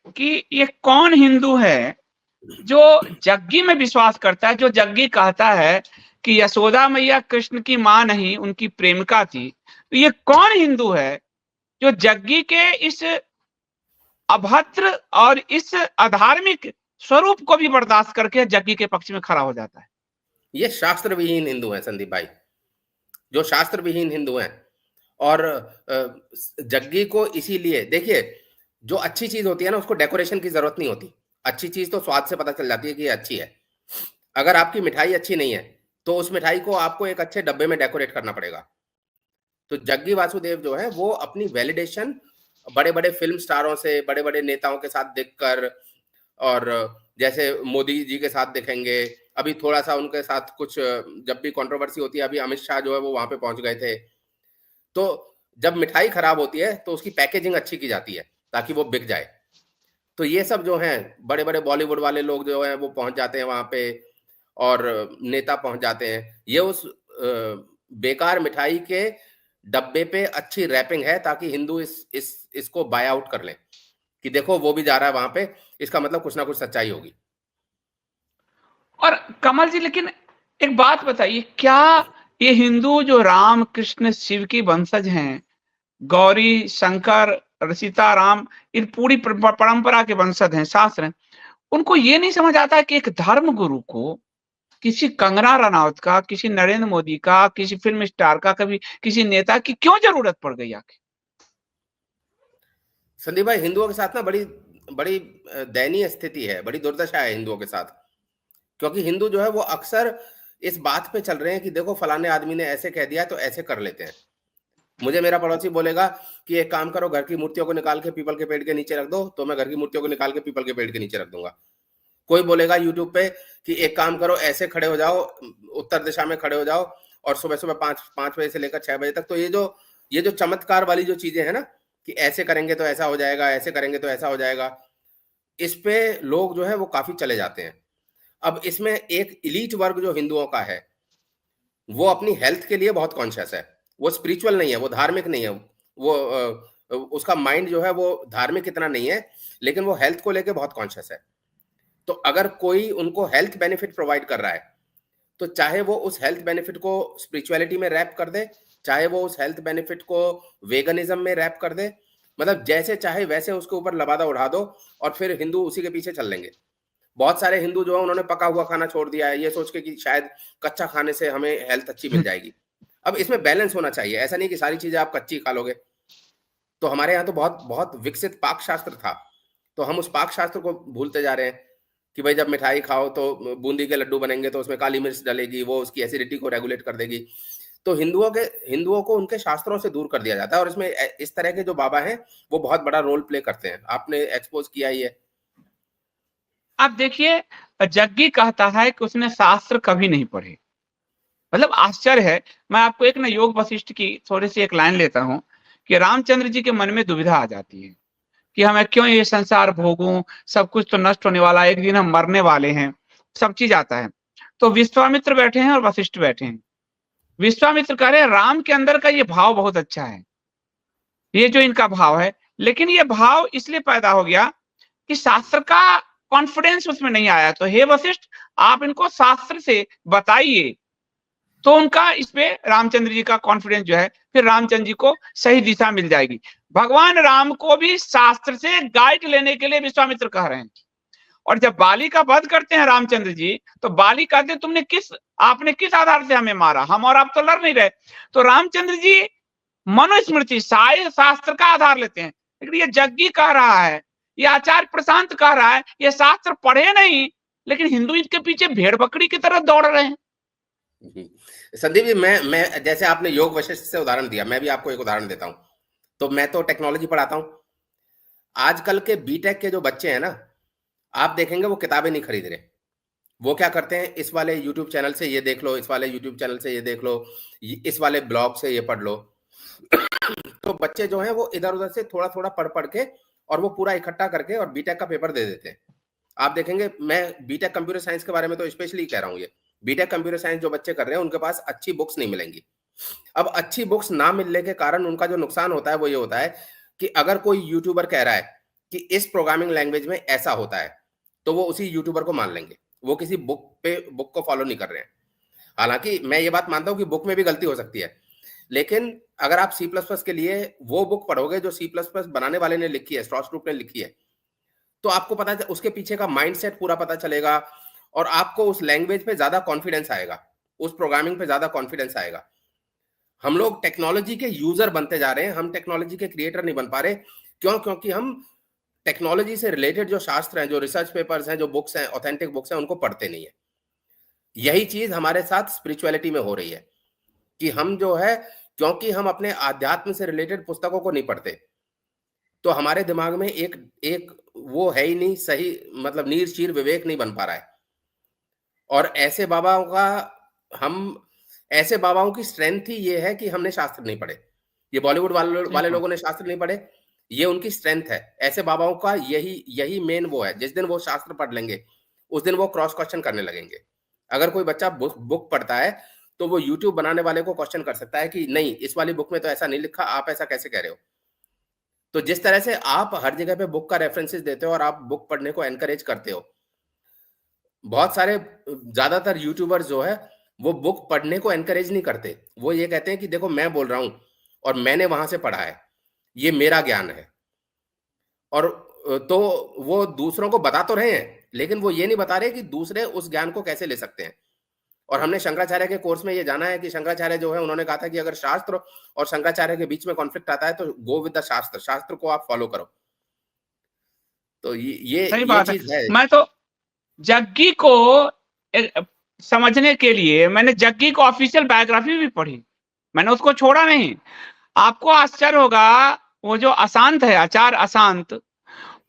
कि ये कौन हिंदू है जो जग्गी में विश्वास करता है, जो जग्गी कहता है कि यशोदा मैया कृष्ण की मां नहीं उनकी प्रेमिका थी। तो ये कौन हिंदू है जो जग्गी के इस अभद्र और इस अधार्मिक स्वरूप को भी बर्दाश्त करके जग्गी के पक्ष में खड़ा हो जाता है? ये शास्त्र विहीन हिंदू हैं संदीप भाई, जो शास्त्र विहीन हिंदू हैं। और जग्गी को इसीलिए देखिए, जो अच्छी चीज होती है ना उसको डेकोरेशन की जरूरत नहीं होती। अच्छी चीज तो स्वाद से पता चल जाती है कि ये अच्छी है। अगर आपकी मिठाई अच्छी नहीं है तो उस मिठाई को आपको एक अच्छे डब्बे में डेकोरेट करना पड़ेगा। तो जग्गी वासुदेव जो है वो अपनी वैलिडेशन बड़े बड़े फिल्म स्टारों से, बड़े बड़े नेताओं के साथ देखकर, और जैसे मोदी जी के साथ देखेंगे, अभी थोड़ा सा उनके साथ कुछ जब भी कंट्रोवर्सी होती है, अभी अमित शाह जो है वो वहां पे पहुंच गए थे। तो जब मिठाई खराब होती है तो उसकी पैकेजिंग अच्छी की जाती है ताकि वो बिक जाए। तो ये सब जो हैं बड़े बड़े बॉलीवुड वाले लोग जो हैं वो पहुंच जाते हैं वहां पे, और नेता पहुंच जाते हैं। ये उस बेकार मिठाई के डब्बे पे अच्छी रैपिंग है ताकि हिंदू इसको बाय आउट कर लें कि देखो वो भी जा रहा है वहां पे, इसका मतलब कुछ ना कुछ सच्चाई होगी। और कमल जी, लेकिन एक बात बताइए, क्या ये हिंदू जो राम कृष्ण शिव की वंशज हैं, गौरी शंकर सीताराम, इन पूरी परंपरा के वंशज हैं, शास्त्र हैं, उनको ये नहीं समझ आता है कि एक धर्म गुरु को किसी कंगना रनौत का, किसी नरेंद्र मोदी का, किसी फिल्म स्टार का, कभी किसी नेता की क्यों जरूरत पड़ गई आके? संदीप भाई, हिंदुओं के साथ ना बड़ी बड़ी दयनीय स्थिति है, बड़ी दुर्दशा है हिंदुओं के साथ। क्योंकि हिंदू जो है वो अक्सर इस बात पे चल रहे हैं कि देखो फलाने आदमी ने ऐसे कह दिया तो ऐसे कर लेते हैं। मुझे मेरा पड़ोसी बोलेगा कि एक काम करो, घर की मूर्तियों को निकाल के पीपल के पेड़ के नीचे रख दो, तो मैं घर की मूर्तियों को निकाल के पीपल के पेड़ के नीचे रख दूंगा। कोई बोलेगा यूट्यूब पे कि एक काम करो, ऐसे खड़े हो जाओ, उत्तर दिशा में खड़े हो जाओ, और सुबह सुबह 5 बजे से लेकर 6 बजे तक। तो ये जो चमत्कार वाली जो चीजें हैं ना, कि ऐसे करेंगे तो ऐसा हो जाएगा, ऐसे करेंगे तो ऐसा हो जाएगा, इस पे लोग जो है वो काफी चले जाते हैं। अब इसमें एक इलीट वर्ग जो हिंदुओं का है वो अपनी हेल्थ के लिए बहुत कॉन्शियस है। वो स्पिरिचुअल नहीं है, वो धार्मिक नहीं है, वो उसका माइंड जो है वो धार्मिक इतना नहीं है, लेकिन वो हेल्थ को लेके बहुत कॉन्शियस है। तो अगर कोई उनको हेल्थ बेनिफिट प्रोवाइड कर रहा है तो चाहे वो उस हेल्थ बेनिफिट को स्पिरिचुअलिटी में रैप कर दे, चाहे वो उस हेल्थ बेनिफिट को वेगनिज्म में रैप कर दे, मतलब जैसे चाहे वैसे उसके ऊपर लबादा उड़ा दो, और फिर हिंदू उसी के पीछे चल लेंगे। बहुत सारे हिंदू जो है उन्होंने पका हुआ खाना छोड़ दिया है ये सोच के कि शायद कच्चा खाने से हमें हेल्थ अच्छी मिल जाएगी। अब इसमें बैलेंस होना चाहिए, ऐसा नहीं कि सारी चीजें आप कच्ची खा लोगे। तो हमारे यहाँ तो बहुत बहुत विकसित पाक शास्त्र था, तो हम उस पाक शास्त्र को भूलते जा रहे हैं कि भाई जब मिठाई खाओ तो बूंदी के लड्डू बनेंगे तो उसमें काली मिर्च डलेगी, वो उसकी एसिडिटी को रेगुलेट कर देगी। तो हिंदुओं को उनके शास्त्रों से दूर कर दिया जाता है, और इसमें इस तरह के जो बाबा हैं वो बहुत बड़ा रोल प्ले करते हैं। आपने एक्सपोज किया ही है। अब देखिए, जग्गी कहता है कि उसने शास्त्र कभी नहीं पढ़े। मतलब आश्चर्य है। मैं आपको एक ना योग वशिष्ठ की थोड़ी सी एक लाइन लेता हूं कि रामचंद्र जी के मन में दुविधा आ जाती है कि हमें क्यों ये संसार भोगूं, सब कुछ तो नष्ट होने वाला है, एक दिन हम मरने वाले हैं, सब चीज आता है। तो विश्वामित्र बैठे हैं और वशिष्ठ बैठे हैं। विश्वामित्र कह रहे हैं राम के अंदर का ये भाव बहुत अच्छा है, ये जो इनका भाव है, लेकिन ये भाव इसलिए पैदा हो गया कि शास्त्र का कॉन्फिडेंस उसमें नहीं आया। तो हे वशिष्ठ, आप इनको शास्त्र से बताइए, तो उनका इस पे रामचंद्र जी का कॉन्फिडेंस जो है, फिर रामचंद्र जी को सही दिशा मिल जाएगी। भगवान राम को भी शास्त्र से गाइड लेने के लिए विश्वामित्र कह रहे हैं। और जब बाली का वध करते हैं रामचंद्र जी, तो बाली कहते हैं आपने किस आधार से हमें मारा, हम और आप तो लड़ नहीं रहे। तो रामचंद्र जी मनुस्मृति शास्त्र का आधार लेते हैं। लेकिन ये जग्गी कह रहा है, ये आचार्य प्रशांत कह रहा है, ये शास्त्र पढ़े नहीं, लेकिन हिंदू इसके पीछे भेड़ बकरी की तरह दौड़ रहे हैं। संदीप जी, मैं जैसे आपने योग वशिष्ठ से उदाहरण दिया, मैं भी आपको एक उदाहरण देता हूं। तो मैं तो टेक्नोलॉजी पढ़ाता हूं। आजकल के बीटेक के जो बच्चे हैं ना, आप देखेंगे वो किताबें नहीं खरीद रहे। वो क्या करते हैं, इस वाले यूट्यूब चैनल से ये देख लो, इस वाले यूट्यूब चैनल से ये देख लो, इस वाले ब्लॉग से ये पढ़ लो। तो बच्चे जो हैं वो इधर उधर से थोड़ा थोड़ा पढ़ पढ़ के और वो पूरा इकट्ठा करके और बीटेक का पेपर दे देते हैं। आप देखेंगे, मैं बीटेक कंप्यूटर साइंस के बारे में तो स्पेशली कह रहा हूँ, ये बीटेक कंप्यूटर साइंस जो बच्चे कर रहे हैं उनके पास अच्छी बुक्स नहीं मिलेंगी। अब अच्छी बुक्स ना मिलने के कारण उनका जो नुकसान होता है वो ये होता है कि अगर कोई यूट्यूबर कह रहा है कि इस प्रोग्रामिंग लैंग्वेज में ऐसा होता है, तो वो उसी यूट्यूबर को मान लेंगे। वो किसी बुक को फॉलो नहीं कर रहे हैं। हालांकि मैं ये बात मानता हूं कि बुक में भी गलती हो सकती है, लेकिन अगर आप सी प्लस प्लस के लिए वो बुक पढ़ोगे जो सी प्लस प्लस बनाने वाले ने लिखी है, स्ट्रॉस ग्रुप ने लिखी है, तो आपको पता उसके पीछे का माइंडसेट पूरा पता चलेगा और आपको उस लैंग्वेज पे ज्यादा कॉन्फिडेंस आएगा, उस प्रोग्रामिंग पे ज्यादा कॉन्फिडेंस आएगा। हम लोग टेक्नोलॉजी के यूजर बनते जा रहे हैं, हम टेक्नोलॉजी के क्रिएटर नहीं बन पा रहे। क्यों? क्योंकि हम टेक्नोलॉजी से रिलेटेड जो शास्त्र हैं, जो रिसर्च पेपर्स हैं, जो बुक्स हैं, ऑथेंटिक बुक्स हैं, उनको पढ़ते नहीं है। यही चीज हमारे साथ स्पिरिचुअलिटी में हो रही है कि हम जो है, क्योंकि हम अपने आध्यात्म से रिलेटेड पुस्तकों को नहीं पढ़ते, तो हमारे दिमाग में एक वो है ही नहीं, सही मतलब नीर चीर विवेक नहीं बन पा रहा है। और ऐसे बाबाओं की स्ट्रेंथ ही ये है कि हमने शास्त्र नहीं पढ़े। ये बॉलीवुड वाले लोगों ने शास्त्र नहीं पढ़े, ये उनकी स्ट्रेंथ है। ऐसे बाबाओं का यही मेन वो है। जिस दिन वो शास्त्र पढ़ लेंगे, उस दिन वो क्रॉस क्वेश्चन करने लगेंगे। अगर कोई बच्चा बुक पढ़ता है, तो वो यूट्यूब बनाने वाले को क्वेश्चन कर सकता है कि नहीं, इस वाली बुक में तो ऐसा नहीं लिखा, आप ऐसा कैसे कह रहे हो? तो जिस तरह से आप हर जगह पे बुक का रेफरेंसेस देते हो और आप बुक पढ़ने को एनकरेज करते हो, बहुत सारे ज्यादातर यूट्यूबर्स जो है वो बुक पढ़ने को एनकरेज नहीं करते। वो ये कहते हैं कि देखो मैं बोल रहा हूं और मैंने वहां से पढ़ा है, ये मेरा ज्ञान है। और तो वो दूसरों को बता तो रहे हैं, लेकिन वो ये नहीं बता रहे कि दूसरे उस ज्ञान को कैसे ले सकते हैं। और हमने शंकराचार्य के कोर्स में ये जाना है कि शंकराचार्य जो है, उन्होंने कहा था कि अगर शास्त्र और शंकराचार्य के बीच में कॉन्फ्लिक्ट आता है तो गो विद द शास्त्र, शास्त्र को आप फॉलो करो। तो ये चीज है। मैं तो जग्गी को समझने के लिए मैंने जग्गी को ऑफिशियल बायोग्राफी भी पढ़ी, मैंने उसको छोड़ा नहीं। आपको आश्चर्य होगा, वो जो अशांत है, आचार्य अशांत,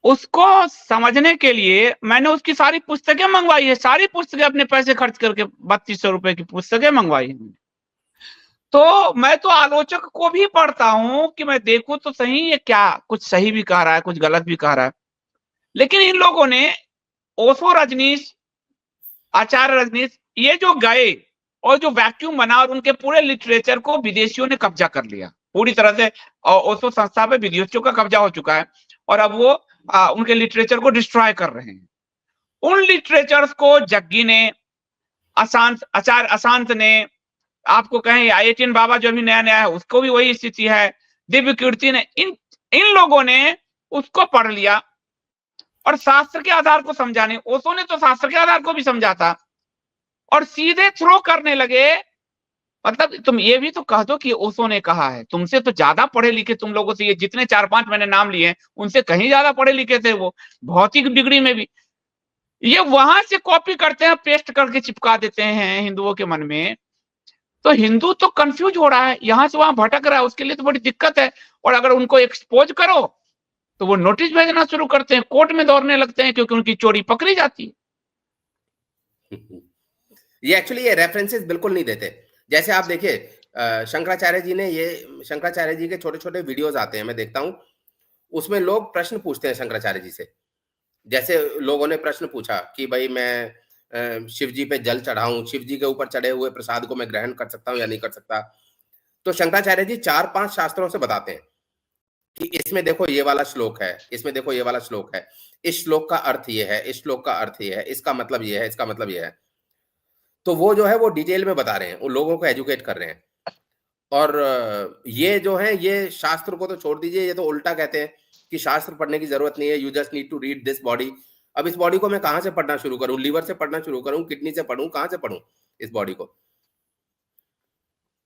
उसको समझने के लिए मैंने उसकी सारी पुस्तकें मंगवाई है, सारी पुस्तकें अपने पैसे खर्च करके 3200 रुपए की पुस्तकें मंगवाई है। तो मैं तो आलोचक को भी पढ़ता हूं कि मैं देखूं तो सही ये क्या कुछ सही भी कह रहा है, कुछ गलत भी कह रहा है। लेकिन इन लोगों ने ओशो रजनीश, आचार्य रजनीश, ये जो गए और जो वैक्यूम बना और उनके पूरे लिटरेचर को विदेशियों ने कब्जा कर लिया पूरी तरह से। ओशो संस्था पे विदेशियों का कब्जा हो चुका है और अब वो उनके लिटरेचर को डिस्ट्रॉय कर रहे हैं। उन लिटरेचर्स को जग्गी ने, आचार्य अशांत ने, आपको कहें आईएचएन बाबा जो भी नया नया है उसको भी वही स्थिति है, दिव्य कीर्ति ने, इन लोगों ने उसको पढ़ लिया और शास्त्र के आधार को समझा नहीं। ओशो ने तो शास्त्र के आधार को भी समझा था और सीधे थ्रो करने लगे। मतलब तुम ये भी तो कह दो कि ओशो ने कहा है, तुमसे तो ज्यादा पढ़े लिखे, तुम लोगों से ये जितने 4-5 मैंने नाम लिए उनसे कहीं ज्यादा पढ़े लिखे थे वो, भौतिक डिग्री में भी। ये वहां से कॉपी करते हैं, पेस्ट करके चिपका देते हैं हिंदुओं के मन में। तो हिंदू तो कंफ्यूज हो रहा है, यहां से वहां भटक रहा है, उसके लिए तो बड़ी दिक्कत है। और अगर उनको एक्सपोज करो तो वो नोटिस भेजना शुरू करते हैं, कोर्ट में दौड़ने लगते हैं क्योंकि उनकी चोरी पकड़ी जाती है। ये एक्चुअली ये रेफरेंसेस बिल्कुल नहीं देते। जैसे आप देखिए, शंकराचार्य जी के छोटे छोटे वीडियोस आते हैं, मैं देखता हूं, उसमें लोग प्रश्न पूछते हैं शंकराचार्य जी से। जैसे लोगों ने प्रश्न पूछा कि भाई मैं शिव जी पे जल चढ़ाऊं, शिव जी के ऊपर चढ़े हुए प्रसाद को मैं ग्रहण कर सकता हूं या नहीं कर सकता। तो शंकराचार्य जी 4-5 शास्त्रों से बताते हैं कि इसमें देखो ये वाला श्लोक है, इसमें देखो ये वाला श्लोक है, इस श्लोक का अर्थ ये है, इस श्लोक का अर्थ ये है, इसका मतलब ये है, इसका मतलब ये है। तो वो जो है वो डिटेल में बता रहे हैं, वो लोगों को एजुकेट कर रहे हैं। और ये जो है, ये शास्त्र को तो छोड़ दीजिए, ये तो उल्टा कहते हैं कि शास्त्र पढ़ने की जरूरत नहीं है, you just need to read this body. अब इस बॉडी को मैं कहां से पढ़ना शुरू करूं? लीवर से पढ़ना शुरू करूं, किडनी से पढ़ूं, कहां से पढ़ूं इस बॉडी को?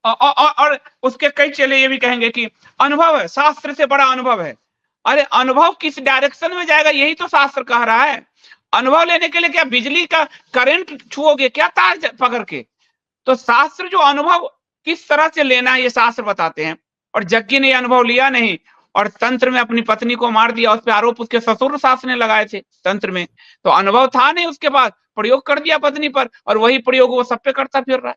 और उसके कई चेले ये भी कहेंगे कि अनुभव है, शास्त्र से बड़ा अनुभव है। अरे अनुभव किस डायरेक्शन में जाएगा, यही तो शास्त्र कह रहा है। अनुभव लेने के लिए क्या बिजली का करंट छुओगे क्या तार पकड़ के? तो शास्त्र जो अनुभव किस तरह से लेना है ये शास्त्र बताते हैं। और जग्गी ने अनुभव लिया नहीं और तंत्र में अपनी पत्नी को मार दिया, उस पर आरोप उसके ससुर सास ने लगाए थे तंत्र में। तो अनुभव था नहीं, उसके बाद प्रयोग कर दिया पत्नी पर और वही प्रयोग वो सब पे करता फिर रहा है।